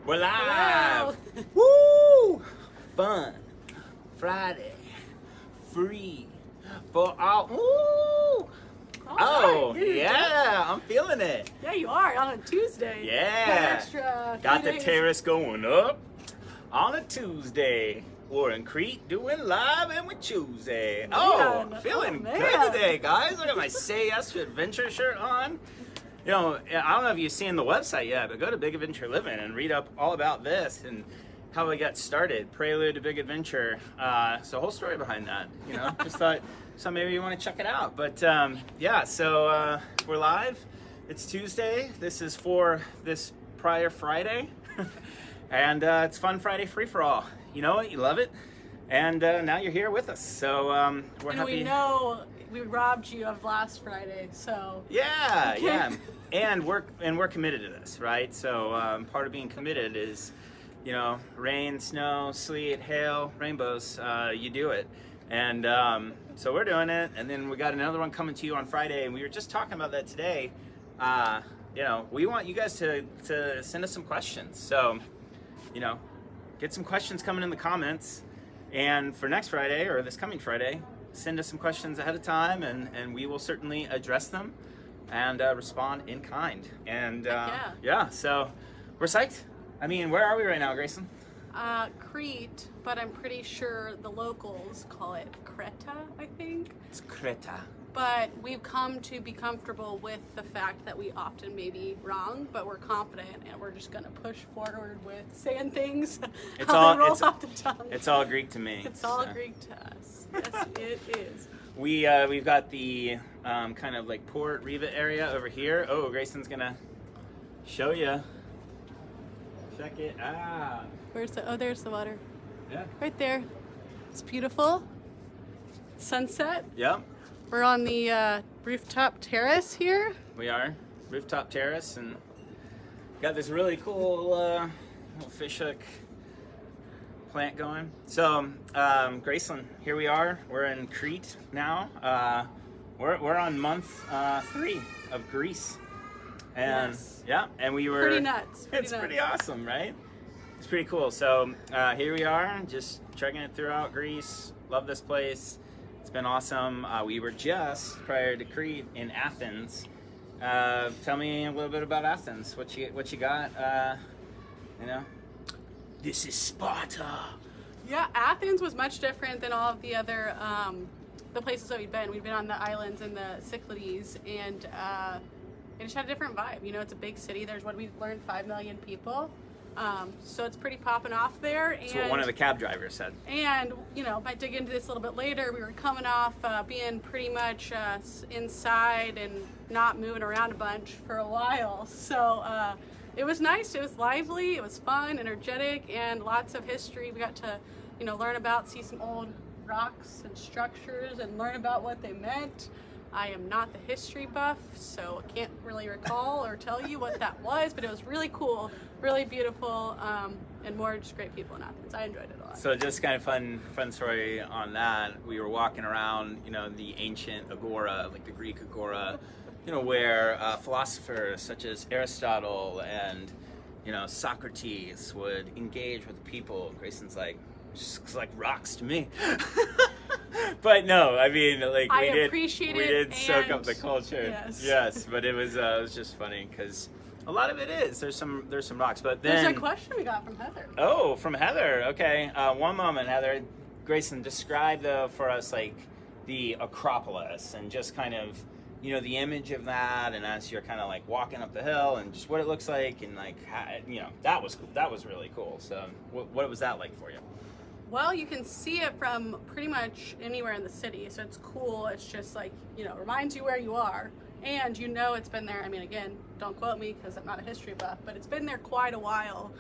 We're live! Hello. Woo! Fun. Friday. Free. For all. Woo! Oh, Right, yeah, I'm feeling it. Yeah, you are on a Tuesday. Yeah. Got the terrace going up on a Tuesday. We're in Crete doing live and with Tuesday. Oh, Man. feeling Oh, good man. today, guys. I got my Say Yes to Adventure shirt on. You know, I don't know if you've seen the website yet, but go to Big Adventure Living and read up all about this and how we got started. Prelude to Big Adventure. So a whole story behind that. You know, just thought, so maybe you want to check it out. But yeah, so we're live. It's Tuesday. This is for this prior Friday. And it's Fun Friday Free for All. You know it, you love it. And now you're here with us. So we're And happy. we know we robbed you of last Friday, so. Yeah, yeah, and we're committed to this, right? So part of being committed is, you know, rain, snow, sleet, hail, rainbows. You do it, and so we're doing it. And then we got another one coming to you on Friday, and we were just talking about that today. You know, we want you guys to send us some questions. So, you know, get some questions coming in the comments, and for next Friday or this coming Friday, send us some questions ahead of time, and we will certainly address them and respond in kind. And yeah, so we're psyched. I mean, where are we right now, Graclyn? Crete, but I'm pretty sure the locals call it Crete, I think. It's Crete. But we've come to be comfortable with the fact that we often may be wrong, but we're confident and we're just going to push forward with saying things It's how all- they roll it's- off the tongue. It's all Greek to me. It's all so. Greek to us. Yes, it is. We've got the kind of like Port Riva area over here. Oh, Graclyn's gonna show you. Check it out. Where's the? Oh, there's the water. Yeah. Right there. It's beautiful. Sunset. Yep. We're on the rooftop terrace here. We are rooftop terrace, and got this really cool little fish hook plant going. So, Graclyn, here we are. We're in Crete now. We're on month 3 of Greece, and Yes. yeah, and we were Pretty nuts. It's pretty awesome, right? It's pretty cool. So here we are, just trekking it throughout Greece. Love this place. It's been awesome. We were just prior to Crete in Athens. Tell me a little bit about Athens. What you got? You know, this is Sparta. Yeah, Athens was much different than all of the other the places that we'd been. We'd been on the islands in the Cyclades, and it just had a different vibe. You know, it's a big city. There's what we learned 5 million people. So it's pretty popping off there. That's what one of the cab drivers said. And, you know, I dig into this a little bit later. We were coming off being pretty much inside and not moving around a bunch for a while. So it was nice. It was lively. It was fun, energetic, and lots of history. We got to, you know, learn about, see some old rocks and structures and learn about what they meant. I am not the history buff, so I can't really recall or tell you what that was, but it was really cool, really beautiful, and more just great people in Athens. I enjoyed it a lot. So just kind of fun story on that. We were walking around, you know, the ancient agora, like the Greek agora, you know, where philosophers such as Aristotle and, you know, Socrates would engage with the people. Graclyn's like, just looks like rocks to me. But no, I mean, like I we appreciate did it, soak up and the culture. yes. But it was just funny because a lot of it is there's some rocks, but then There's a question we got from Heather. Oh, from Heather. Okay, one moment, Heather. Graclyn, describe for us like the Acropolis and just kind of, you know, the image of that, and as you're kind of like walking up the hill and just what it looks like, and like how, you know, that was really cool. So what was that like for you? Well, you can see it from pretty much anywhere in the city, so it's cool. It's just like, you know, reminds you where you are, and you know it's been there. I mean, again, don't quote me because I'm not a history buff, but it's been there quite a while.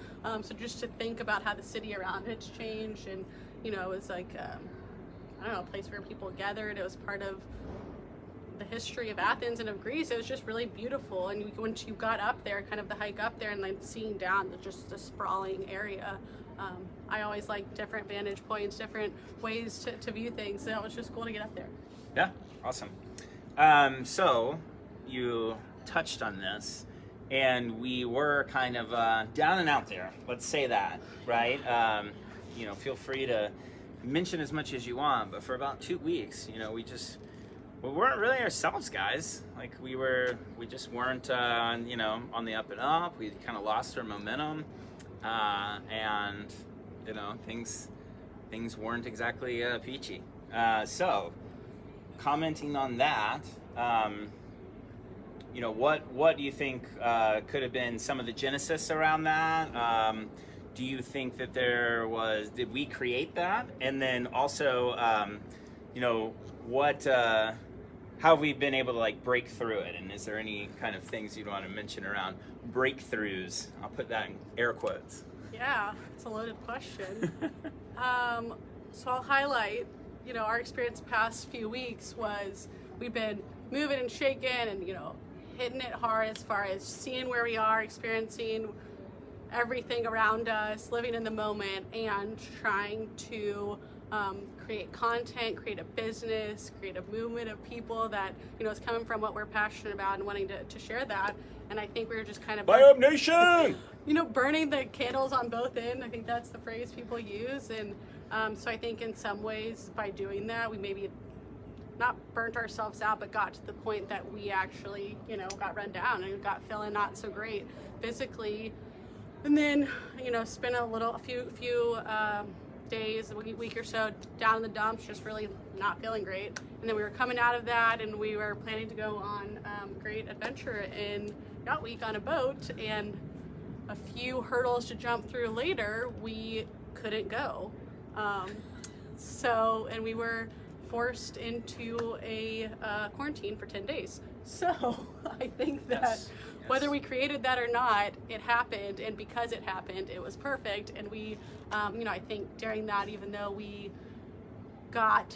So just to think about how the city around it's changed, and, you know, it was like, I don't know, a place where people gathered. It was part of the history of Athens and of Greece. It was just really beautiful, and once you got up there, kind of the hike up there and then seeing down just the sprawling area, I always like different vantage points, different ways to view things, so it was just cool to get up there. Yeah, awesome. So you touched on this and we were kind of down and out there. Let's say that, right? Feel free to mention as much as you want, but for about 2 weeks, we weren't really ourselves, guys. Like we just weren't, on the up and up. We kind of lost our momentum, and things weren't exactly peachy. So, commenting on that, what do you think could have been some of the genesis around that? Do you think that did we create that? And then also, how have we been able to break through it? And is there any kind of things you'd want to mention around breakthroughs? I'll put that in air quotes. Yeah, it's a loaded question. So I'll highlight, our experience the past few weeks was we've been moving and shaking and, hitting it hard as far as seeing where we are, experiencing everything around us, living in the moment, and trying to create content, create a business, create a movement of people that, is coming from what we're passionate about and wanting to share that. And I think we were just kind of... Buy Up Nation! Burning the candles on both ends. I think that's the phrase people use. And so I think in some ways by doing that, we maybe not burnt ourselves out, but got to the point that we actually, got run down and got feeling not so great physically. And then, spent a few days, a week or so down in the dumps, just really not feeling great. And then we were coming out of that, and we were planning to go on a great adventure in Yacht Week on a boat, and a few hurdles to jump through later, we couldn't go. And we were forced into a quarantine for 10 days. So I think that Yes. whether we created that or not, it happened, and because it happened, it was perfect. And we, I think during that, even though we got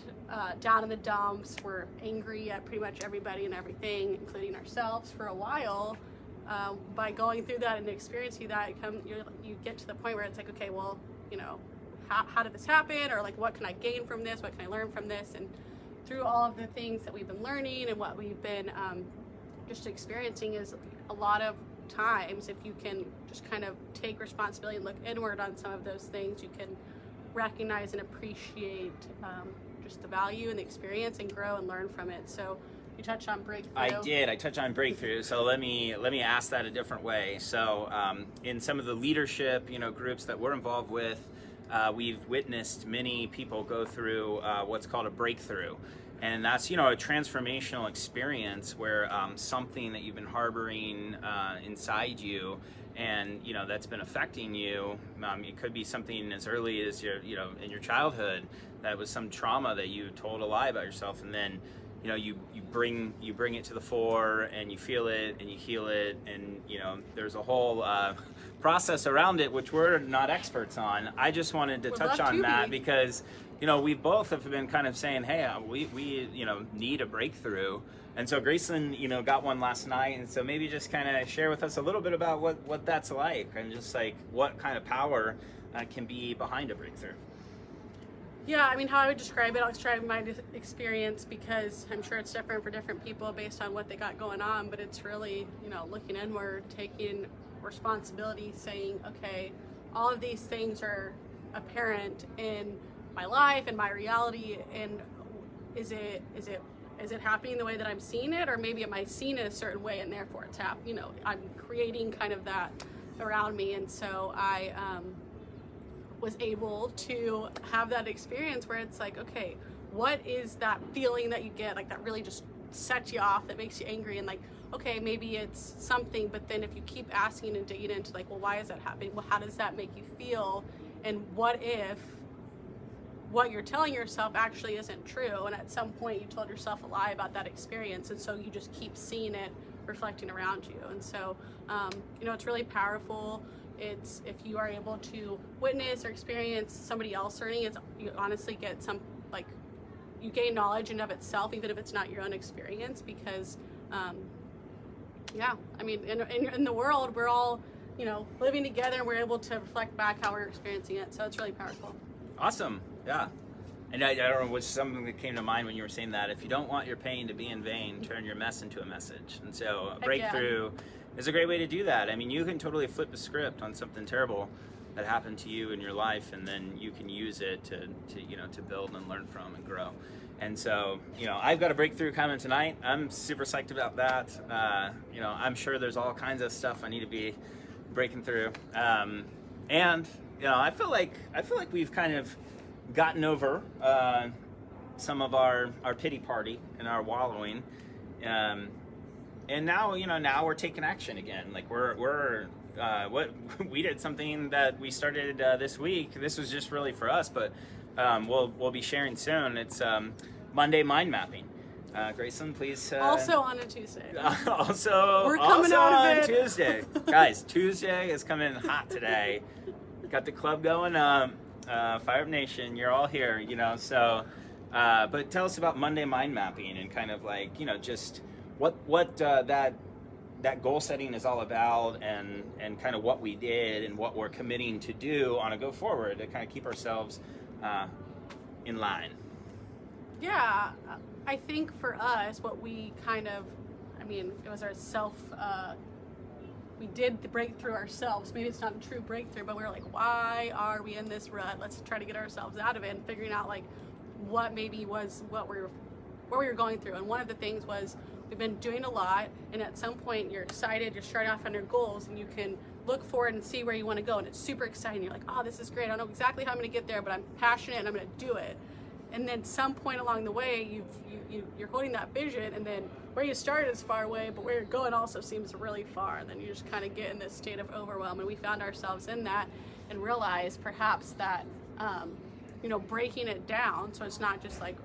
down in the dumps, we're angry at pretty much everybody and everything, including ourselves, for a while. By going through that and experiencing that, you get to the point where it's like, okay, well, how did this happen? Or what can I gain from this? What can I learn from this? And through all of the things that we've been learning and what we've been just experiencing is a lot of times, if you can just kind of take responsibility and look inward on some of those things, you can recognize and appreciate just the value and the experience and grow and learn from it. So you touched on breakthrough. I did. I touched on breakthrough. So let me ask that a different way. So in some of the leadership, groups that we're involved with, we've witnessed many people go through what's called a breakthrough. And that's, a transformational experience where something that you've been harboring inside you and, that's been affecting you. It could be something as early as in your childhood that was some trauma that you told a lie about yourself, and then you bring it to the fore, and you feel it and you heal it, and there's a whole process around it which we're not experts on. I just wanted to touch on that because we both have been kind of saying, hey, we need a breakthrough, and so Graclyn got one last night, and so maybe just kind of share with us a little bit about what that's like, and just what kind of power can be behind a breakthrough. Yeah, I mean, how I would describe it, I'll describe my experience because I'm sure it's different for different people based on what they got going on, but it's really, looking inward, taking responsibility, saying, okay, all of these things are apparent in my life and my reality, and is it happening the way that I'm seeing it, or maybe am I seeing it a certain way and therefore it's happening, I'm creating kind of that around me. And so I was able to have that experience where it's like, okay, what is that feeling that you get, that really just sets you off, that makes you angry, and okay, maybe it's something, but then if you keep asking and digging into well, why is that happening? Well, how does that make you feel? And what if what you're telling yourself actually isn't true, and at some point you told yourself a lie about that experience, and so you just keep seeing it reflecting around you. And so it's really powerful. It's if you are able to witness or experience somebody else learning, you honestly get some you gain knowledge in of itself, even if it's not your own experience, because in the world we're all living together, and we're able to reflect back how we're experiencing it. So it's really powerful. Awesome. Yeah. And I don't know, was something that came to mind when you were saying that. If you don't want your pain to be in vain, turn your mess into a message. And so a breakthrough is a great way to do that. I mean, you can totally flip the script on something terrible that happened to you in your life, and then you can use it to to build and learn from and grow. And so, I've got a breakthrough coming tonight. I'm super psyched about that. I'm sure there's all kinds of stuff I need to be breaking through. And I feel like we've kind of gotten over some of our pity party and our wallowing. And now, now we're taking action again. Like we're we did something that we started this week. This was just really for us, but we'll be sharing soon. It's Monday mind mapping. Graclyn, please. Also on a Tuesday. We're coming out on of it. Tuesday, guys. Tuesday is coming hot today. Got the club going up. Fire Up Nation, you're all here. So. But tell us about Monday mind mapping and kind of like just what that goal setting is all about, and kind of what we did and what we're committing to do on a go forward to kind of keep ourselves in line. Yeah, I think for us, what we it was our we did the breakthrough ourselves. Maybe it's not a true breakthrough, but we were like, why are we in this rut? Let's try to get ourselves out of it, and figuring out like what maybe was what we were going through. And one of the things was we've been doing a lot, and at some point you're excited, you're starting off on your goals, and you can look forward and see where you want to go, and it's super exciting. You're like, oh, this is great. I don't know exactly how I'm going to get there, but I'm passionate and I'm going to do it. And then some point along the way, you're holding that vision, and then where you started is far away, but where you're going also seems really far. And then you just kind of get in this state of overwhelm. And we found ourselves in that, and realized perhaps that breaking it down, so it's not just like,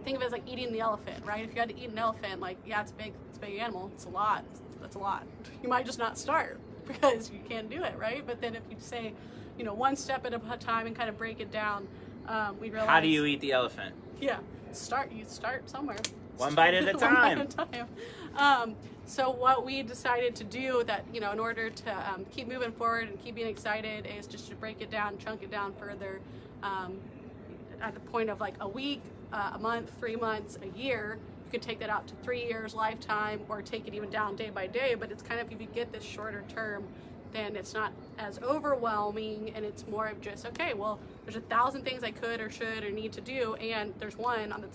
think of it as like eating the elephant, right? If you had to eat an elephant, like, yeah, it's a big animal, it's a lot, that's a lot. You might just not start because you can't do it, right? But then if you say, one step at a time and kind of break it down, we realize. How do you eat the elephant? Yeah, you start somewhere. One bite at a time. One bite at a time. So what we decided to do that, in order to keep moving forward and keep being excited, is just to break it down, chunk it down further, at the point of like a week, a month, 3 months, a year. You could take that out to 3 years, lifetime, or take it even down day by day. But it's kind of, if you get this shorter term, then it's not as overwhelming, and it's more of just, okay, well, there's 1,000 things I could or should or need to do, and there's one on the,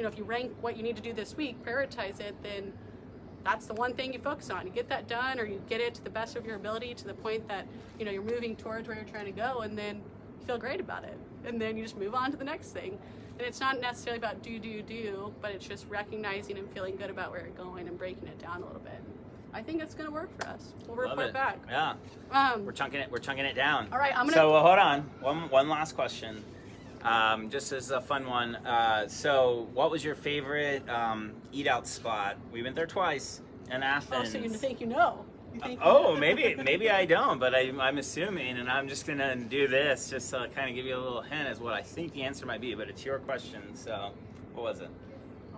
if you rank what you need to do this week, prioritize it, then that's the one thing you focus on. You get that done, or you get it to the best of your ability, to the point that you're moving towards where you're trying to go, and then you feel great about it, and then you just move on to the next thing. And it's not necessarily about do, but it's just recognizing and feeling good about where you're going and breaking it down a little bit. I think it's going to work for us. We'll report back. Yeah. We're chunking it down. All right, I'm gonna. So hold on. One last question. Just as a fun one. So what was your favorite eat out spot? We went there twice in Athens. Oh, so you think you know? Maybe I don't, but I'm assuming, and I'm just gonna do this just to kind of give you a little hint as what I think the answer might be. But it's your question. So what was it?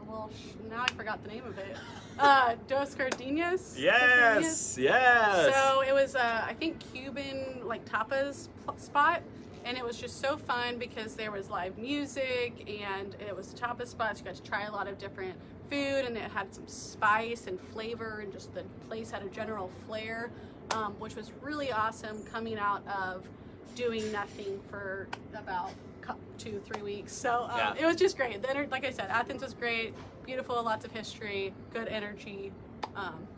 Well, now I forgot the name of it. Dos Gardenias? Yes. So it was, I think, Cuban, like, tapas spot. And it was just so fun because there was live music, and it was a tapas spot. So you got to try a lot of different food, and it had some spice and flavor, and just the place had a general flair, which was really awesome, coming out of doing nothing for about 2-3 weeks. So It was just great. Like I said, Athens was great, beautiful, lots of history, good energy.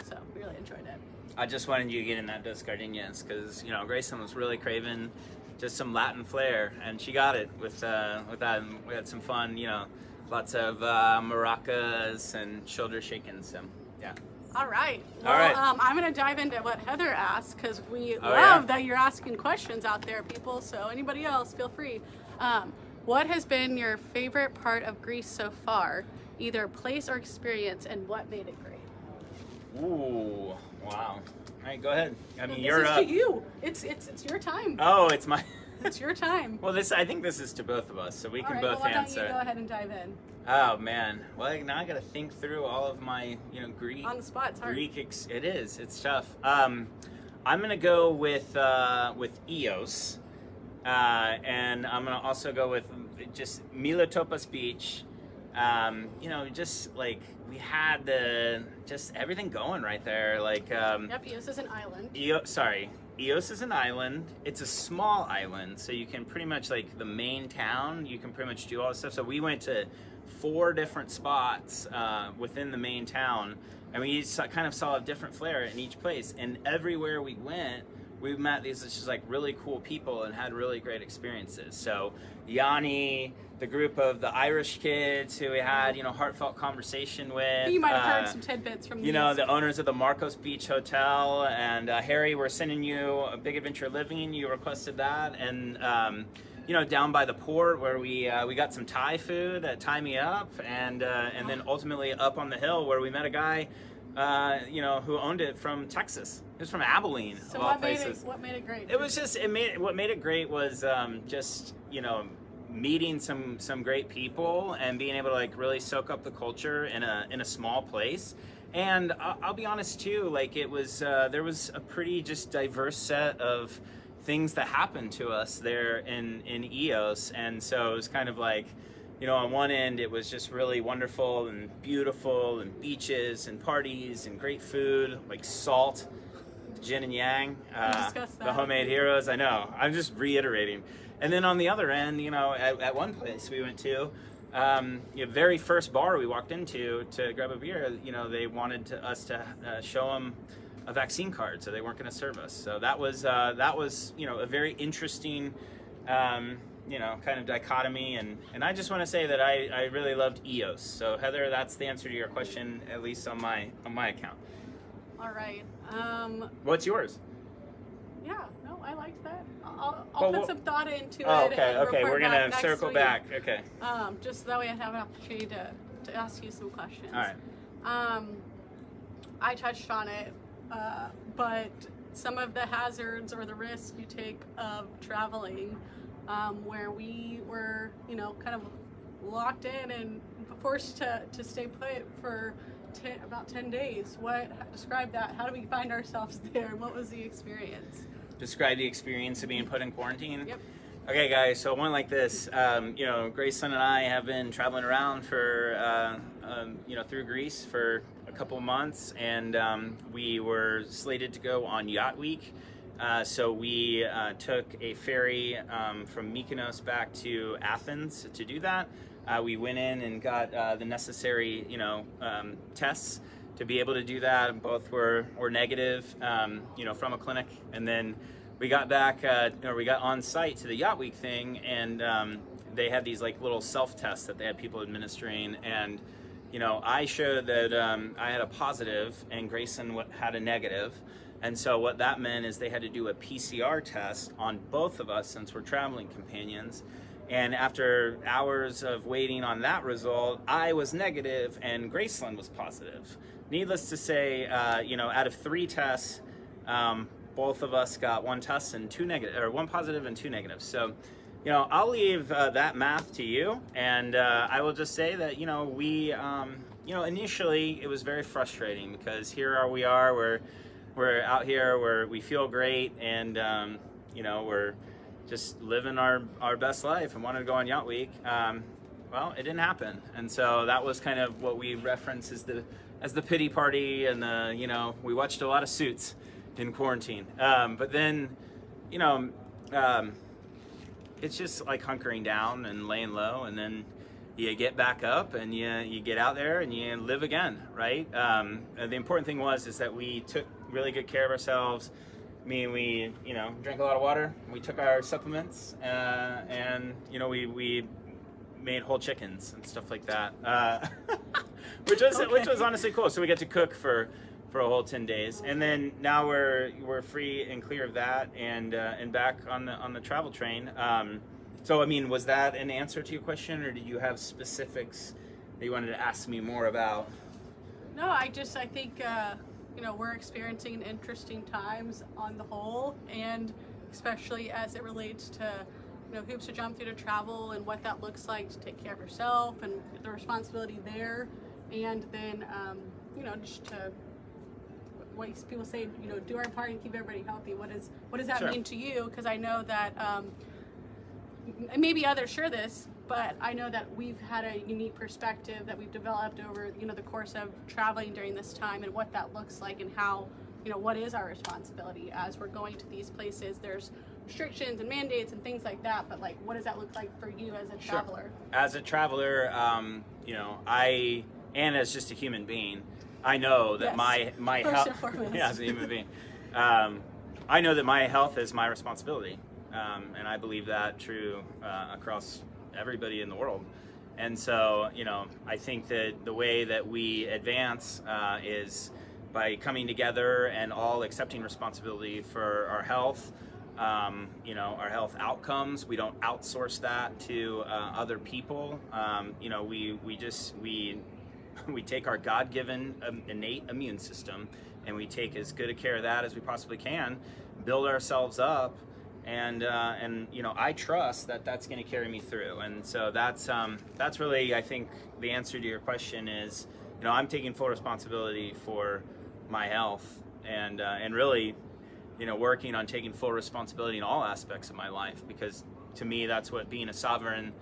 So we really enjoyed it. I just wanted you to get in that Dos Gardenias because Graclyn was really craving just some Latin flair, and she got it with that. We had some fun, lots of maracas and shoulder shaking. So yeah. All right. Well, All right. I'm going to dive into what Heather asked, because we love that you're asking questions out there, people. So anybody else, feel free. What has been your favorite part of Greece so far, either place or experience, and what made it great? Ooh, wow. All right, go ahead. I mean, you're up. This is to you. It's your time. Oh, it's my. It's your time. Well, I think this is to both of us, so we can both why answer. Don't you go ahead and dive in? Oh man. Well, now I got to think through all of my, Greek. On the spot, it's hard. It is. It's tough. I'm gonna go with Eos, and I'm gonna also go with just Milotopas Beach, You know, just like we had just everything going right there. Like, Yep, Eos is an island. Eos is an island. It's a small island, so you can pretty much, like, the main town, you can pretty much do all this stuff. So we went to 4 different spots within the main town, and we each kind of saw a different flair in each place. And everywhere we went, we met these just like really cool people and had really great experiences. So Yanni, the group of the Irish kids who we had, you know, heartfelt conversation with. You might have heard some tidbits from these. You know, the owners of the Marcos Beach Hotel, and Harry, we're sending you a Big Adventure Living. You requested that, and you know, down by the port where we got some Thai food at Tie Me Up, and then ultimately up on the hill where we met a guy, you know, who owned it from Texas. He was from Abilene, So of all places. what made it great? It was just what made it great was just, you know, meeting some great people and being able to like really soak up the culture in a small place. And I'll be honest too, like it was there was a pretty just diverse set of things that happened to us there in Eos, and so it was kind of like, you know, on one end it was just really wonderful and beautiful and beaches and parties and great food like salt, Yin and Yang, the homemade heroes. I know, I'm just reiterating. And then on the other end, you know, at one place we went to, the very first bar we walked into to grab a beer, you know, they wanted us to show them a vaccine card, so they weren't going to serve us. So that was you know, a very interesting you know, kind of dichotomy, and I just want to say that I really loved Eos. So Heather, that's the answer to your question, at least on my account. All right. What's yours? Yeah, no, I liked that. I'll put some thought into it. Okay, we're gonna circle back. Okay. Just so that way I have an opportunity to ask you some questions. All right. I touched on it, but some of the hazards or the risks you take of traveling, where we were, you know, kind of locked in and forced to stay put for about 10 days. Describe that. How do we find ourselves there? What was the experience? Describe the experience of being put in quarantine? Yep. Okay, guys, so one like this, you know, Graclyn and I have been traveling around for, you know, through Greece for a couple of months, and we were slated to go on Yacht Week. So we took a ferry from Mykonos back to Athens to do that. We went in and got the necessary, you know, tests to be able to do that. Both were negative, you know, from a clinic. And then we got back, or we got on site to the Yacht Week thing, and they had these like little self-tests that they had people administering. And, you know, I showed that I had a positive and Graclyn had a negative. And so what that meant is they had to do a PCR test on both of us since we're traveling companions. And after hours of waiting on that result, I was negative and Graclyn was positive. Needless to say, you know, out of 3 tests, both of us got 1 test and 2 negative, or 1 positive and 2 negatives. So, you know, I'll leave that math to you, and I will just say that, you know, we, you know, initially it was very frustrating because here we are, we're out here where we feel great, and you know, we're just living our best life and wanted to go on Yacht Week. Well, it didn't happen, and so that was kind of what we reference as the pity party, and the, you know, we watched a lot of Suits in quarantine. But then, you know, it's just like hunkering down and laying low, and then you get back up and you get out there and you live again, right? The important thing is that we took really good care of ourselves. I mean, we, you know, drank a lot of water. We took our supplements, and, you know, we made whole chickens and stuff like that, which was honestly cool. So we get to cook for a whole 10 days, and then now we're free and clear of that, and back on the travel train. So, I mean, was that an answer to your question, or did you have specifics that you wanted to ask me more about? No, I think, you know, we're experiencing interesting times on the whole, and especially as it relates to, you know, hoops to jump through to travel and what that looks like to take care of yourself and the responsibility there, and then, you know, just to, what people say, you know, do our part and keep everybody healthy. What does that Sure. mean to you? Because I know that, maybe others share this, but I know that we've had a unique perspective that we've developed over, you know, the course of traveling during this time and what that looks like and how, you know, what is our responsibility as we're going to these places. There's restrictions and mandates and things like that, but like, what does that look like for you as a traveler? As a traveler, you know, and as just a human being, I know that Yes. my First health, and foremost. yeah, as a human being, I know that my health is my responsibility, and I believe that true across everybody in the world. And so, you know, I think that the way that we advance is by coming together and all accepting responsibility for our health. You know, our health outcomes. We don't outsource that to other people. You know, we take our God-given innate immune system and we take as good a care of that as we possibly can, build ourselves up, and you know, I trust that that's going to carry me through. And so that's really, I think, the answer to your question is, you know, I'm taking full responsibility for my health, and really, you know, working on taking full responsibility in all aspects of my life, because to me that's what being a sovereign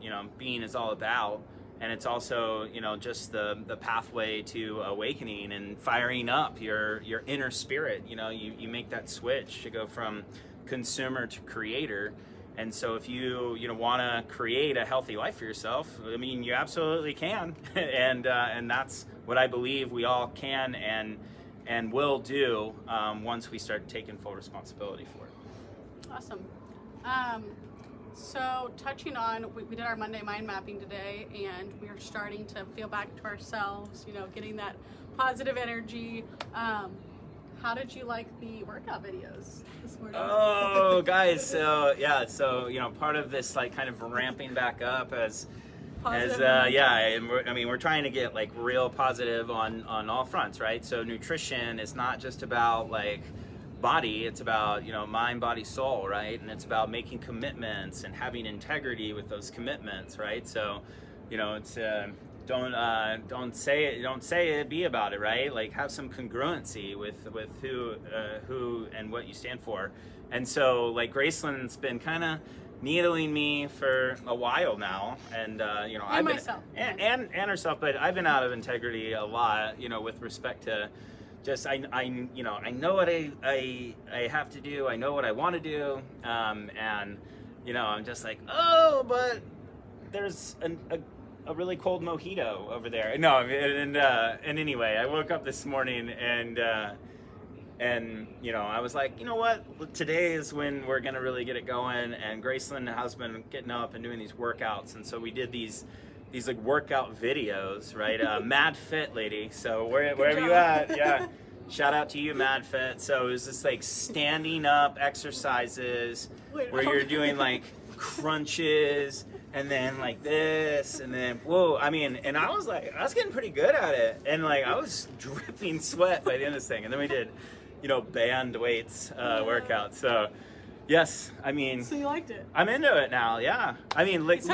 you know, being is all about. And it's also, you know, just the pathway to awakening and firing up your inner spirit. You know, you make that switch to go from consumer to creator. And so if you know, want to create a healthy life for yourself, I mean, you absolutely can. And that's what I believe we all can and will do once we start taking full responsibility for it. Awesome. So touching on, we did our Monday mind mapping today, and we are starting to feel back to ourselves, you know, getting that positive energy. How did you like the workout videos this morning? Oh, guys, so yeah, so, you know, part of this, like, kind of ramping back up as yeah, and we're trying to get like real positive on all fronts, right? So nutrition is not just about like body, it's about, you know, mind, body, soul, right? And it's about making commitments and having integrity with those commitments, right? So, you know, it's don't say it, be about it, right? Like, have some congruency with who and what you stand for. And so, like, Graclyn's been kind of needling me for a while now, and you know, and myself, and herself, but I've been out of integrity a lot, you know, with respect to just I you know, I know what I have to do, I know what I want to do, and you know, I'm just like, oh, but there's a really cold mojito over there. No, and anyway, I woke up this morning and you know, I was like, you know what, today is when we're gonna really get it going. And Graclyn has been getting up and doing these workouts, and so we did these like workout videos, right? Mad Fit lady, so wherever you at, yeah, shout out to you, Mad Fit. So it was just like standing up exercises where you're doing like crunches and then like this and then whoa, I mean, and I was getting pretty good at it, and like I was dripping sweat by the end of this thing. And then we did, you know, band weights workout. So yes, I mean, so you liked it? I'm into it now. Yeah, I mean, like,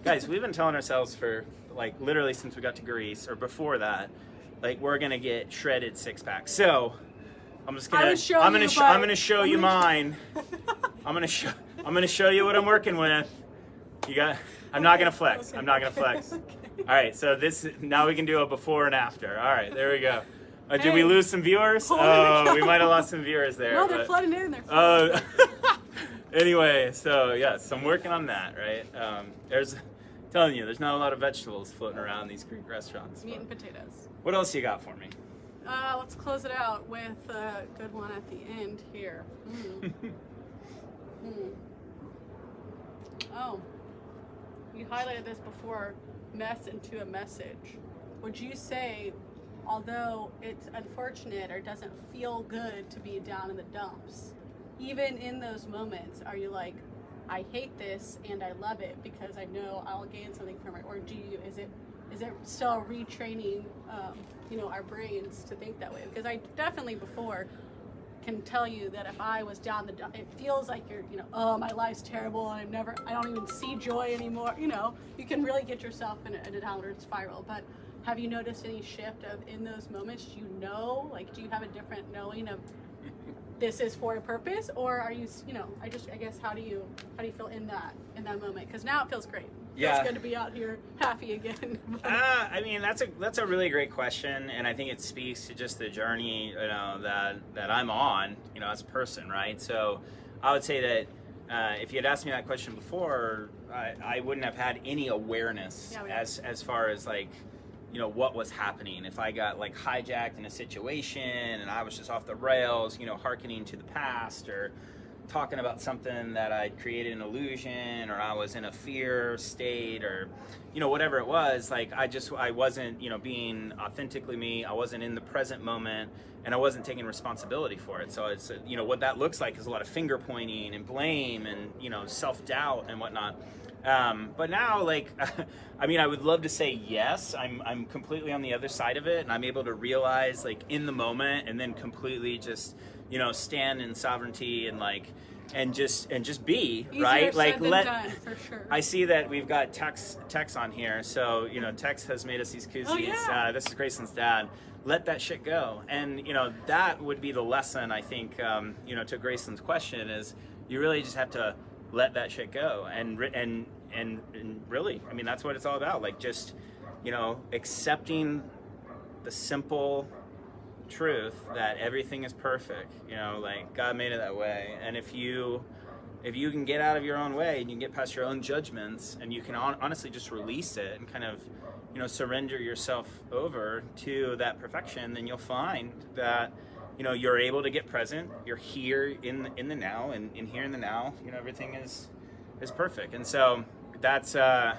guys, we've been telling ourselves for like literally since we got to Greece, or before that, like, we're gonna get shredded six packs. So I'm just gonna I'm gonna show you mine. I'm gonna show you what I'm working with. I'm not gonna flex. I'm not gonna flex. Okay. All right, so now we can do a before and after. All right, there we go. Did we lose some viewers? Oh, we might have lost some viewers there. No, they're flooding in. They're Anyway, so yes, I'm working on that, right? Telling you, there's not a lot of vegetables floating around these Greek restaurants. Meat and potatoes. What else you got for me? Let's close it out with a good one at the end here. Oh, you highlighted this before, mess into a message. Would you say, although it's unfortunate or doesn't feel good to be down in the dumps, even in those moments, are you like, I hate this and I love it because I know I'll gain something from it? Or is it still retraining, you know, our brains to think that way? Because I definitely before can tell you that if I was down the dump, it feels like you're, you know, oh, my life's terrible, I don't even see joy anymore. You know, you can really get yourself in a downward spiral. But have you noticed any shift in those moments? Do you know, like, do you have a different knowing of this is for a purpose, or are you, I guess, how do you feel in that moment? Because now it feels great. Yeah. It's good to be out here happy again. I mean, that's a really great question, and I think it speaks to just the journey, that I'm on, as a person, right? So I would say that if you had asked me that question before, I wouldn't have had any awareness as far as like, what was happening. If I got like hijacked in a situation and I was just off the rails, hearkening to the past or talking about something that I'd created an illusion, or I was in a fear state, or whatever it was, like I wasn't being authentically me. I wasn't in the present moment, and I wasn't taking responsibility for it. So it's what that looks like is a lot of finger pointing and blame and self-doubt and whatnot. But now, like, I mean, I would love to say yes, I'm completely on the other side of it, and I'm able to realize, like, in the moment, and then completely just, stand in sovereignty and like, and just be, easier right? said Like, than done, for sure. I see that we've got Tex on here, so Tex has made us these koozies. Oh, yeah. This is Graclyn's dad. Let that shit go, and that would be the lesson, I think. To Graclyn's question is, you really just have to let that shit go, and really, I mean, that's what it's all about. Like, just accepting the simple truth that everything is perfect. Like, God made it that way, and if you can get out of your own way and you can get past your own judgments, and you can honestly just release it and kind of surrender yourself over to that perfection, then you'll find that you're able to get present. You're here in the now, and in here in the now, everything is perfect. And so that's I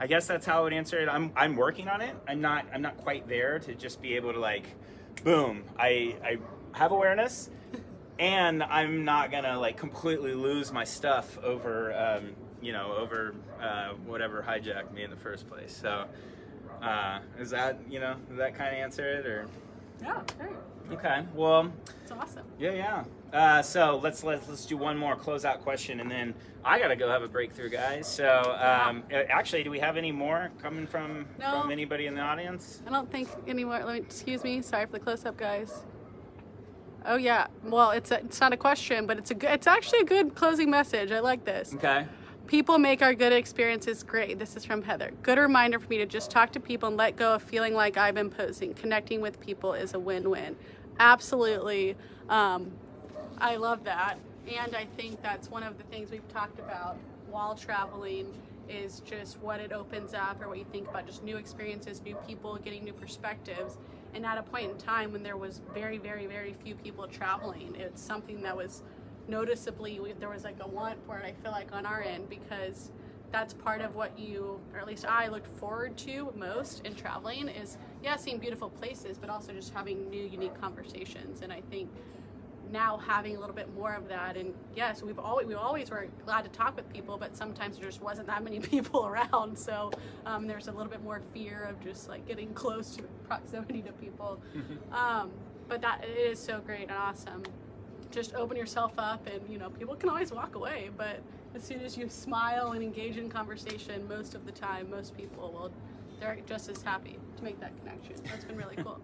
guess that's how I would answer it. I'm working on it. I'm not quite there to just be able to, like, boom, I have awareness, and I'm not gonna, like, completely lose my stuff over whatever hijacked me in the first place. So does that kind of answer it, or? Yeah, great. Okay, well, It's awesome. Yeah. So let's do one more closeout question, and then I gotta go have a breakthrough, guys. So actually, do we have any more coming from anybody in the audience? I don't think any more. Excuse me. Sorry for the close-up, guys. Oh yeah. Well, it's not a question, but it's actually a good closing message. I like this. Okay. People make our good experiences great. This is from Heather. Good reminder for me to just talk to people and let go of feeling like I'm imposing. Connecting with people is a win-win. Absolutely. I love that. And I think that's one of the things we've talked about while traveling, is just what it opens up, or what you think about just new experiences, new people, getting new perspectives. And at a point in time when there was very, very, very few people traveling, it's something that was noticeably, there was like a want for it, I feel like, on our end, because that's part of what or at least I looked forward to most in traveling, is seeing beautiful places, but also just having new, unique conversations. And I think now having a little bit more of that, and yes, we always were glad to talk with people, but sometimes there just wasn't that many people around, so there's a little bit more fear of just like getting close to proximity to people. But that, it is so great and awesome. Just open yourself up, and people can always walk away, but as soon as you smile and engage in conversation, most of the time, most people they're just as happy to make that connection. That's been really cool.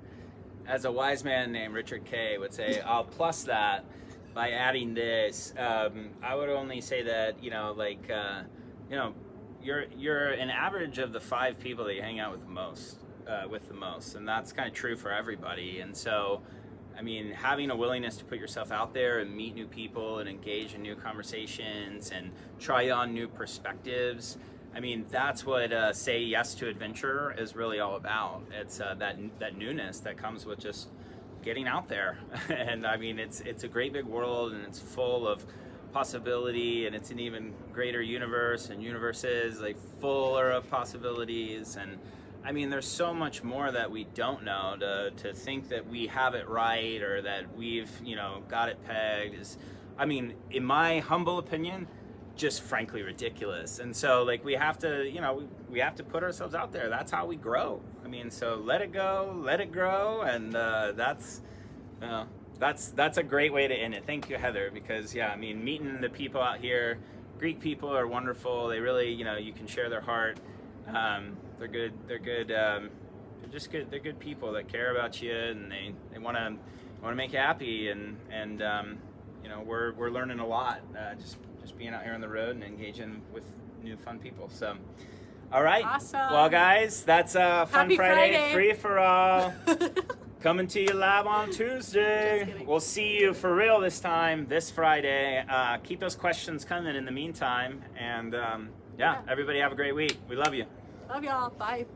As a wise man named Richard K. would say, I'll plus that by adding this. I would only say that you're an average of the 5 people that you hang out with the most, and that's kind of true for everybody. And so, I mean, having a willingness to put yourself out there and meet new people and engage in new conversations and try on new perspectives, I mean, that's what Say Yes to Adventure is really all about. It's that newness that comes with just getting out there. And I mean, it's a great big world, and it's full of possibility, and it's an even greater universe, and universes like fuller of possibilities. And I mean, there's so much more that we don't know. To think that we have it right, or that we've got it pegged, is, I mean, in my humble opinion, just frankly ridiculous. And so, like, we have to we have to put ourselves out there. That's how we grow. I mean, so let it go, let it grow, and that's a great way to end it. Thank you, Heather, because I mean, meeting the people out here, Greek people are wonderful. They really, you can share their heart. They're good. They're just good. They're good people that care about you, and they want to I want to make you happy, and you know, we're learning a lot, just being out here on the road and engaging with new fun people. So, all right. Awesome. Well, guys, that's Fun Happy Friday. Free for all. Coming to you live on Just Tuesday. kidding. We'll see you for real this Friday. Keep those questions coming in the meantime, and yeah, everybody have a great week. We love you. Love y'all. Bye.